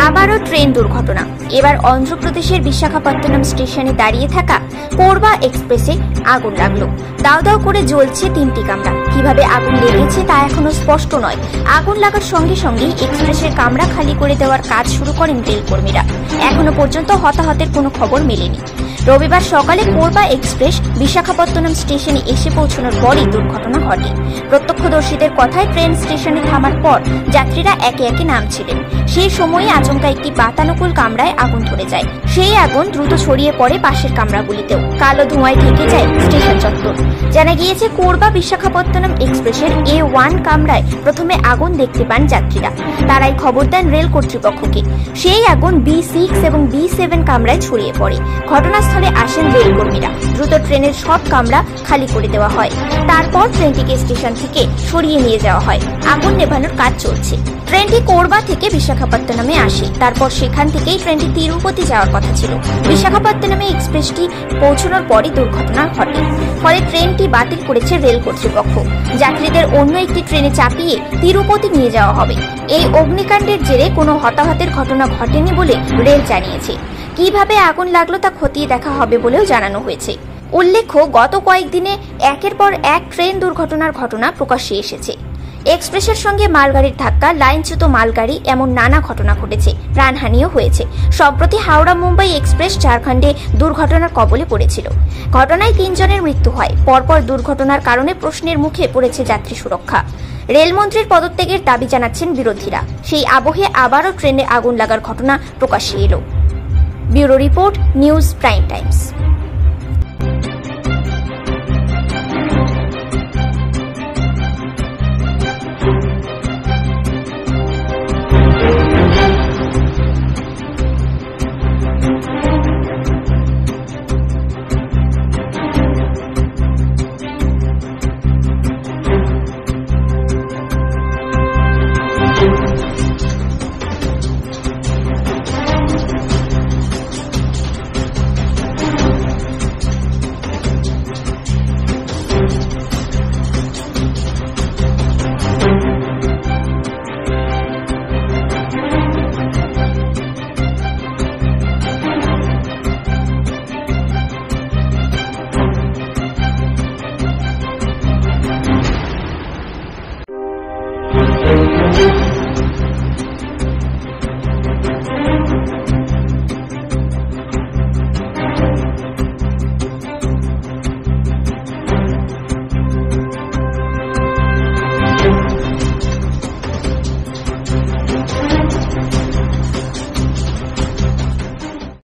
আবারও ট্রেন দুর্ঘটনা। এবার অন্ধ্রপ্রদেশের বিশাখাপত্তনম স্টেশনে দাঁড়িয়ে থাকা কোরবা এক্সপ্রেসে আগুন লাগলো। দাও দাও করে জ্বলছে 3টি কামরা। কিভাবে আগুন লেগেছে তা এখনো স্পষ্ট নয়। আগুন লাগার সঙ্গে সঙ্গেই এক্সপ্রেসের কামরা খালি করে দেওয়ার কাজ শুরু করেন রেল কর্মীরা। এখনো পর্যন্ত হতাহতের কোনো খবর মেলেনি। রবিবার সকালে কোরবা এক্সপ্রেস বিশাখাপত্তনম স্টেশনে এসে পৌঁছানোর পরই দুর্ঘটনা ঘটে। প্রত্যক্ষদর্শীদের কথায় ট্রেন স্টেশনে থামার পর যাত্রীরা একে একে নামছিলেন। সেই সময়ে আচমকা একটি বাতানুকূল কামরায় আগুন ধরে যায়। সেই আগুন দ্রুত ছড়িয়ে পড়ে পাশের কামরাগুলিতেও। কালো ধোঁয়ায় ঢেকে যায় স্টেশন চত্বর। জানা গিয়েছে, কোরবা বিশাখাপত্তনম এক্সপ্রেসের A1 কামরায় প্রথমে আগুন দেখতে পান যাত্রীরা। তারাই খবর দেন রেল কর্তৃপক্ষকে। সেই আগুন B6 এবং B7 কামরায় ছড়িয়ে পড়ে। ঘটনাস্থলে আসেন রেল কর্মীরা। দ্রুত ট্রেনের সব কামরা খালি করে দেওয়া হয়। তারপর ট্রেনটিকে স্টেশন থেকে সরিয়ে নিয়ে যাওয়া হয়। আগুন নেভানোর কাজ চলছে। ট্রেনটি কোরবা থেকে বিশাখাপত্তনমে আসে। তারপর সেখান থেকেই ট্রেনটি তিরুপতি যাওয়ার কথা ছিল। বিশাখাপত্তনমে এক্সপ্রেসটি পৌঁছানোর পরই দুর্ঘটনা ঘটে। ফলে ট্রেনটি বাতিল করেছে রেল কর্তৃপক্ষ। যাত্রীদের অন্য একটি ট্রেনে চাপিয়ে তিরুপতি নিয়ে যাওয়া হবে। এই অগ্নিকাণ্ডের জেরে কোনো হতাহতের ঘটনা ঘটেনি বলে রেল জানিয়েছে। কিভাবে আগুন লাগলো তা খতিয়ে দেখা হবে বলেও জানানো হয়েছে। উল্লেখ্য, গত কয়েকদিনে একের পর এক ট্রেন দুর্ঘটনার ঘটনা প্রকাশ্যে এসেছে। এক্সপ্রেসের সঙ্গে মালগাড়ির ধাক্কা, লাইনচ্যুত মালগাড়ি, এমন নানা ঘটনা ঘটেছে। প্রাণহানিও হয়েছে। সম্প্রতি হাওড়া মুম্বাই এক্সপ্রেস ঝাড়খণ্ডে দুর্ঘটনার কবলে পড়েছিল। ঘটনায় 3 জনের মৃত্যু হয়। পরপর দুর্ঘটনার কারণে প্রশ্নের মুখে পড়েছে যাত্রী সুরক্ষা। রেলমন্ত্রীর পদত্যাগের দাবি জানাচ্ছেন বিরোধীরা। সেই আবহে আবারও ট্রেনে আগুন লাগার ঘটনা প্রকাশ্যে এলো। Bureau report, news prime Times. Thank you.